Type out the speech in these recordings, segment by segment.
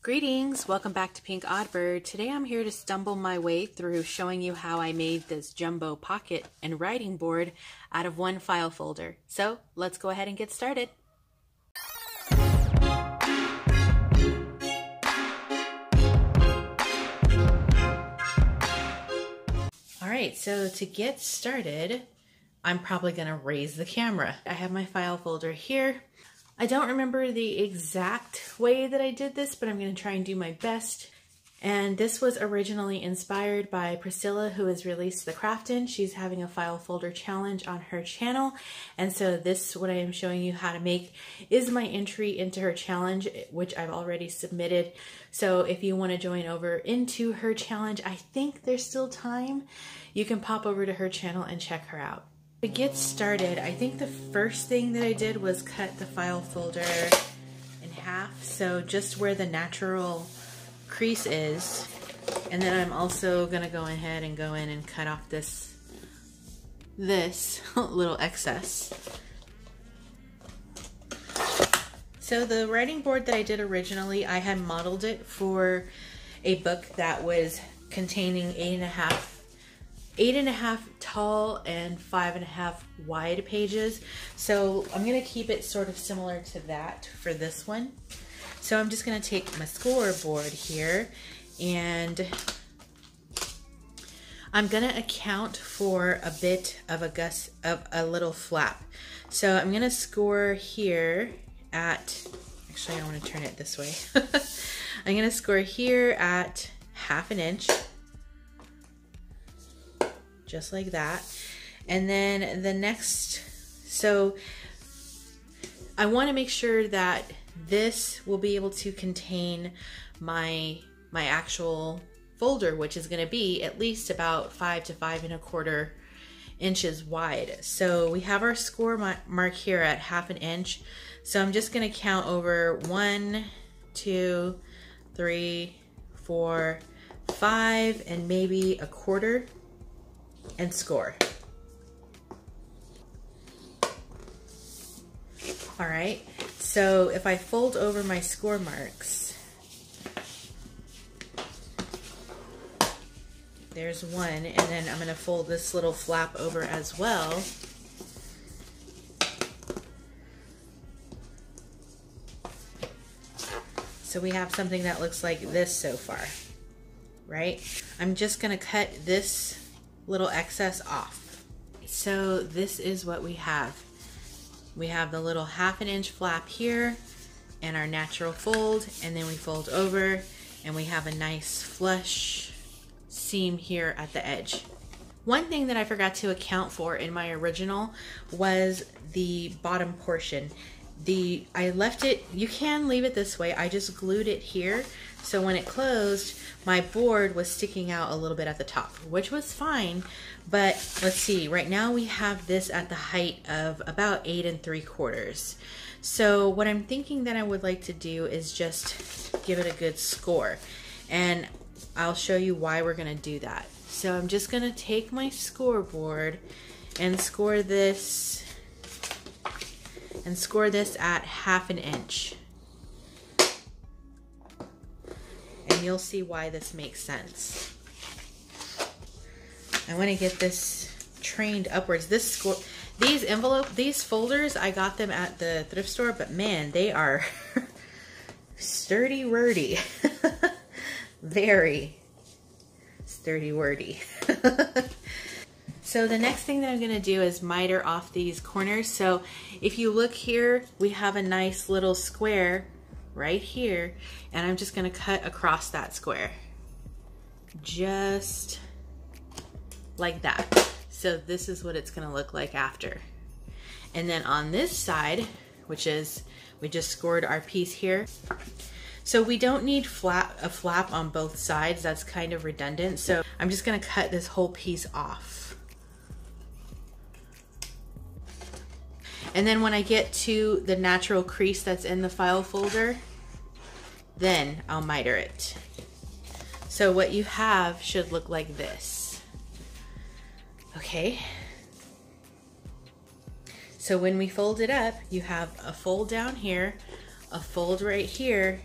Greetings, welcome back to Pink Oddbird. Today I'm here to stumble my way through showing you how I made this jumbo pocket and writing board out of one file folder. So let's go ahead and get started. Alright, so to get started, I'm probably going to raise the camera. I have my file folder here. I don't remember the exact way that I did this, but I'm going to try and do my best. And this was originally inspired by Priscilla, who has released the Craftin'. She's having a file folder challenge on her channel. And so this, what I am showing you how to make, is my entry into her challenge, which I've already submitted. So if you want to join over into her challenge, I think there's still time. You can pop over to her channel and check her out. To get started, I think the first thing that I did was cut the file folder in half, so just where the natural crease is. And then I'm also gonna go ahead and go in and cut off this little excess. So the writing board that I did originally, I had modeled it for a book that was containing 8.5 tall and 5.5 wide pages. So I'm going to keep it sort of similar to that for this one. So I'm just going to take my scoreboard here and I'm going to account for a bit of a little flap. So I'm going to score here at, actually I want to turn it this way. I'm going to score here at 1/2 inch. Just like that. And then the next, so I want to make sure that this will be able to contain my actual folder, which is going to be at least about 5 to 5.25 inches wide. So we have our score mark here at 1/2 inch. So I'm just going to count over 1, 2, 3, 4, 5, and maybe 1/4. And score. All right, so if I fold over my score marks, there's one, and then I'm going to fold this little flap over as well. So we have something that looks like this so far, right? I'm just going to cut this little excess off. So this is what we have. We have the little 1/2 inch flap here and our natural fold, and then we fold over and we have a nice flush seam here at the edge. One thing that I forgot to account for in my original was the bottom portion. I left it, you can leave it this way, I just glued it here, so when it closed, my board was sticking out a little bit at the top, which was fine. But let's see, right now we have this at the height of about 8 3/4. So what I'm thinking that I would like to do is just give it a good score, and I'll show you why we're gonna do that. So I'm just gonna take my scoreboard and score this at 1/2 inch. And you'll see why this makes sense. I want to get this trained upwards. These folders, I got them at the thrift store, but man, they are sturdy wordy. Very sturdy wordy. So the next thing that I'm going to do is miter off these corners. So if you look here, we have a nice little square right here, and I'm just going to cut across that square. Just like that. So this is what it's going to look like after. And then on this side, which is, we just scored our piece here. So we don't need a flap on both sides. That's kind of redundant. So I'm just going to cut this whole piece off. And then when I get to the natural crease that's in the file folder, then I'll miter it. So what you have should look like this. Okay. So when we fold it up, you have a fold down here, a fold right here,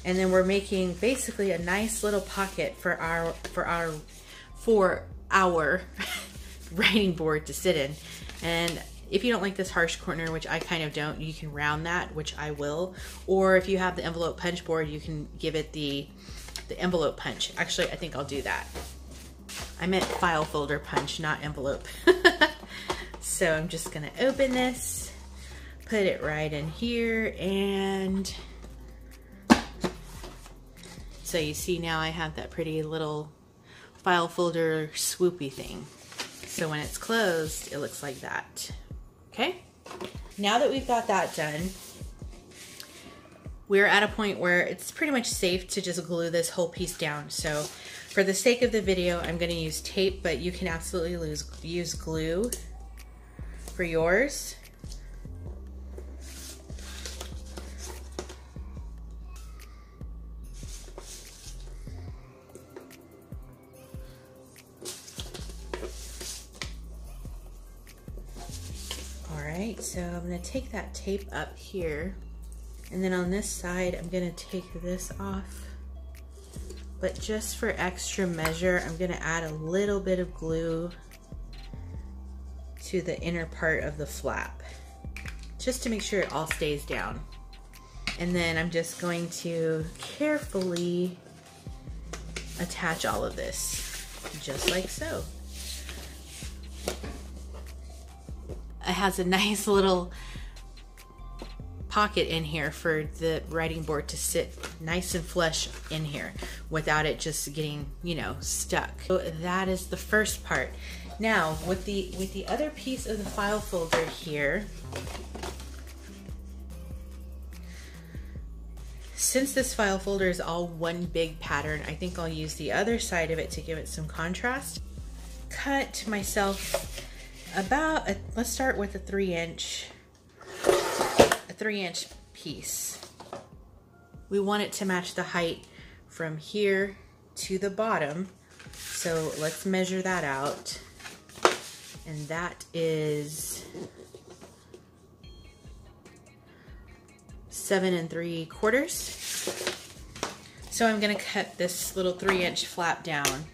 And then we're making basically a nice little pocket for our writing board to sit in. And if you don't like this harsh corner, which I kind of don't, you can round that, which I will. Or if you have the envelope punch board, you can give it the envelope punch. Actually, I think I'll do that. I meant file folder punch, not envelope. So I'm just gonna open this, put it right in here, and so you see now I have that pretty little file folder swoopy thing. So when it's closed, it looks like that. Okay? Now that we've got that done, we're at a point where it's pretty much safe to just glue this whole piece down. So for the sake of the video, I'm gonna use tape, but you can absolutely use glue for yours. Alright, so I'm going to take that tape up here, and then on this side I'm going to take this off, but just for extra measure I'm going to add a little bit of glue to the inner part of the flap, just to make sure it all stays down. And then I'm just going to carefully attach all of this, just like so. It has a nice little pocket in here for the writing board to sit nice and flush in here without it just getting, you know, stuck. So that is the first part. Now with the other piece of the file folder here, since this file folder is all one big pattern, I think I'll use the other side of it to give it some contrast. Cut myself about let's start with a 3-inch piece. We want it to match the height from here to the bottom, so let's measure that out, and that is 7 3/4. So I'm gonna cut this little 3-inch flap down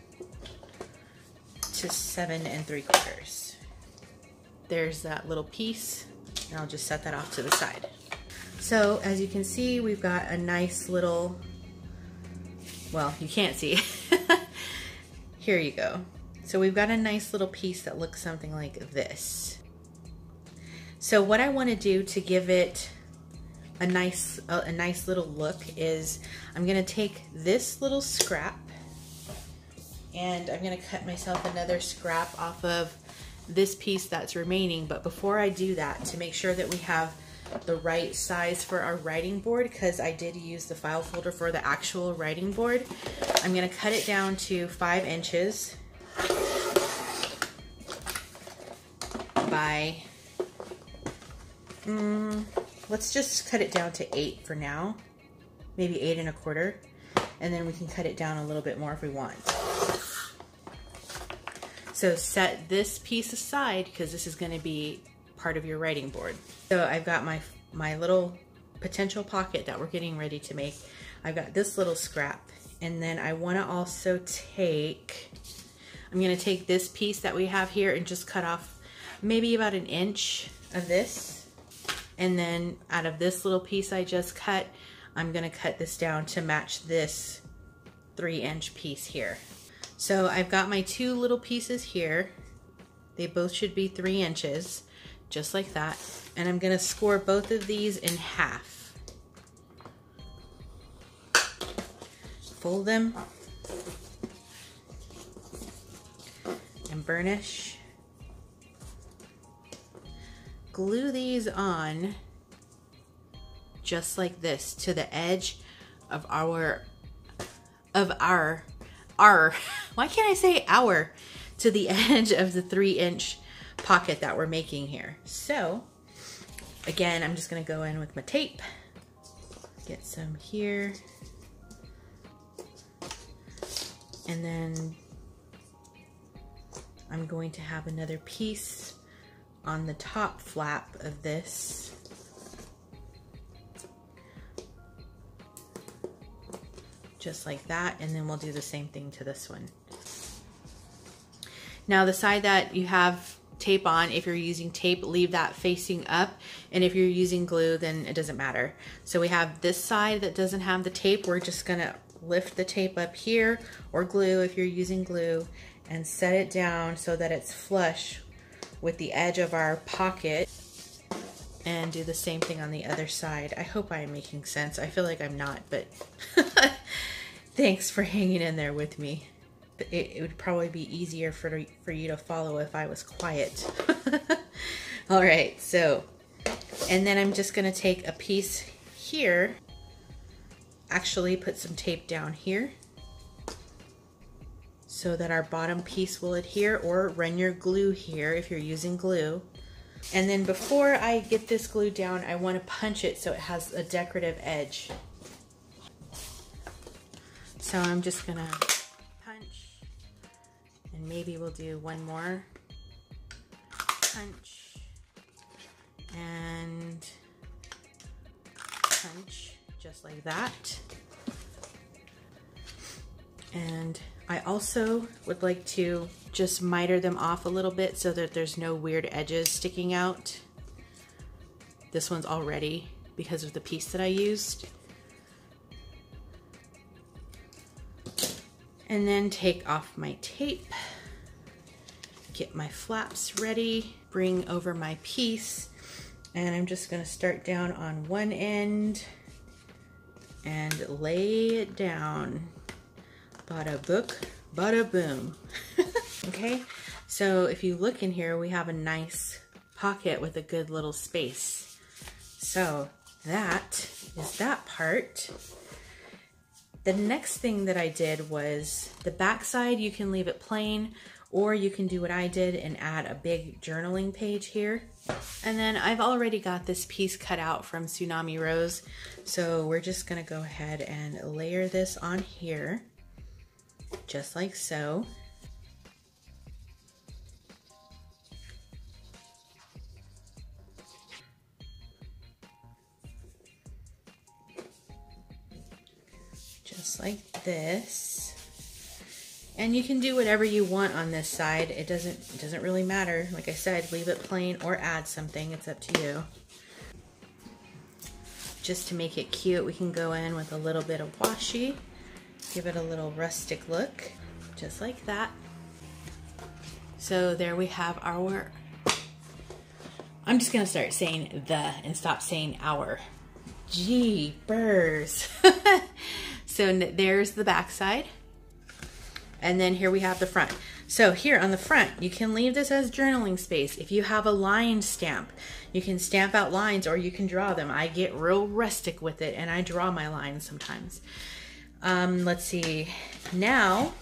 to 7 3/4. There's that little piece, and I'll just set that off to the side. So as you can see, we've got a nice little, well, you can't see. Here you go. So we've got a nice little piece that looks something like this. So what I want to do to give it a nice little look is I'm going to take this little scrap, and I'm going to cut myself another scrap off of this piece that's remaining. But before I do that, to make sure that we have the right size for our writing board, because I did use the file folder for the actual writing board, I'm going to cut it down to 5 inches by let's just cut it down to 8 for now, maybe 8 1/4, and then we can cut it down a little bit more if we want. So set this piece aside, because this is going to be part of your writing board. So I've got my little potential pocket that we're getting ready to make. I've got this little scrap, and then I want to also I'm going to take this piece that we have here and just cut off maybe about 1 inch of this, and then out of this little piece I just cut, I'm going to cut this down to match this 3-inch piece here. So I've got my 2 little pieces here. They both should be 3 inches, just like that. And I'm gonna score both of these in half. Fold them and burnish. Glue these on just like this to the edge of why can't I say our, to the edge of the 3-inch pocket that we're making here. So again, I'm just going to go in with my tape, get some here, and then I'm going to have another piece on the top flap of this. just like that, and then we'll do the same thing to this one. Now the side that you have tape on, if you're using tape, leave that facing up, and if you're using glue, then it doesn't matter. So we have this side that doesn't have the tape. We're just gonna lift the tape up here, or glue if you're using glue, and set it down so that it's flush with the edge of our pocket, and do the same thing on the other side. I hope I am making sense. I feel like I'm not, but thanks for hanging in there with me. It would probably be easier for you to follow if I was quiet. All right, so, and then I'm just gonna take a piece here, actually put some tape down here so that our bottom piece will adhere, or run your glue here if you're using glue. And then before I get this glue down, I want to punch it so it has a decorative edge. So I'm just gonna punch, and maybe we'll do one more punch and punch, just like that. And I also would like to just miter them off a little bit so that there's no weird edges sticking out. This one's all ready because of the piece that I used. And then take off my tape, get my flaps ready, bring over my piece, and I'm just gonna start down on one end and lay it down. Bada book, bada boom. Okay, so if you look in here, we have a nice pocket with a good little space. So that is that part. The next thing that I did was the back side, you can leave it plain, or you can do what I did and add a big journaling page here. And then I've already got this piece cut out from Tsunami Rose, so we're just gonna go ahead and layer this on here, just like so. Just like this. And you can do whatever you want on this side. It doesn't really matter. Like I said, leave it plain or add something. It's up to you. Just to make it cute, we can go in with a little bit of washi. Give it a little rustic look, just like that. So there we have our, I'm just gonna start saying the and stop saying our. Jeepers. So there's the back side. And then here we have the front. So here on the front, you can leave this as journaling space. If you have a line stamp, you can stamp out lines or you can draw them. I get real rustic with it and I draw my lines sometimes. Let's see. Now,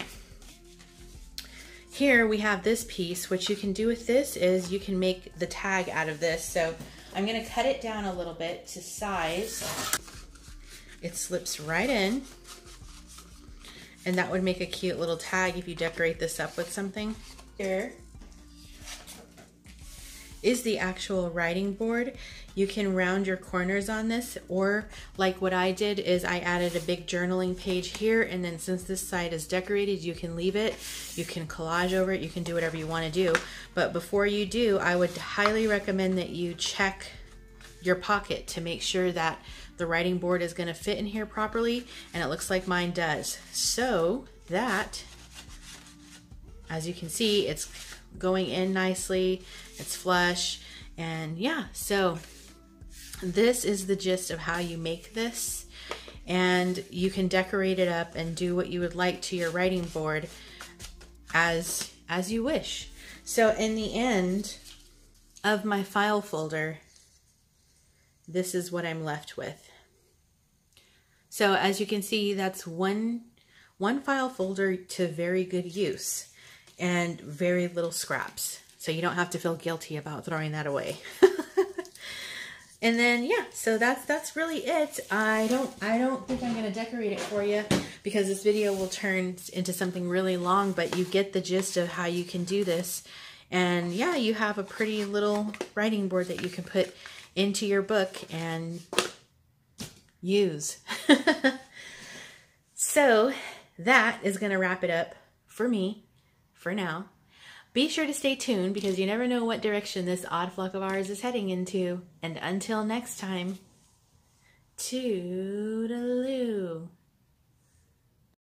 here we have this piece. What you can do with this is you can make the tag out of this. So I'm gonna cut it down a little bit to size. It slips right in. And that would make a cute little tag if you decorate this up with something. Here is the actual writing board. You can round your corners on this, or like what I did is I added a big journaling page here, and then since this side is decorated, you can leave it, you can collage over it, you can do whatever you want to do. But before you do, I would highly recommend that you check your pocket to make sure that the writing board is going to fit in here properly, and it looks like mine does. So that, as you can see, it's going in nicely, it's flush, and yeah, so this is the gist of how you make this, and you can decorate it up and do what you would like to your writing board as you wish. So in the end of my file folder, this is what I'm left with. So as you can see, that's one file folder to very good use and very little scraps. So you don't have to feel guilty about throwing that away. And then yeah, so that's really it. I don't think I'm gonna decorate it for you because this video will turn into something really long, but you get the gist of how you can do this. And yeah, you have a pretty little writing board that you can put into your book and use. So that is going to wrap it up for me for now. Be sure to stay tuned because you never know what direction this odd flock of ours is heading into. And until next time, toodaloo.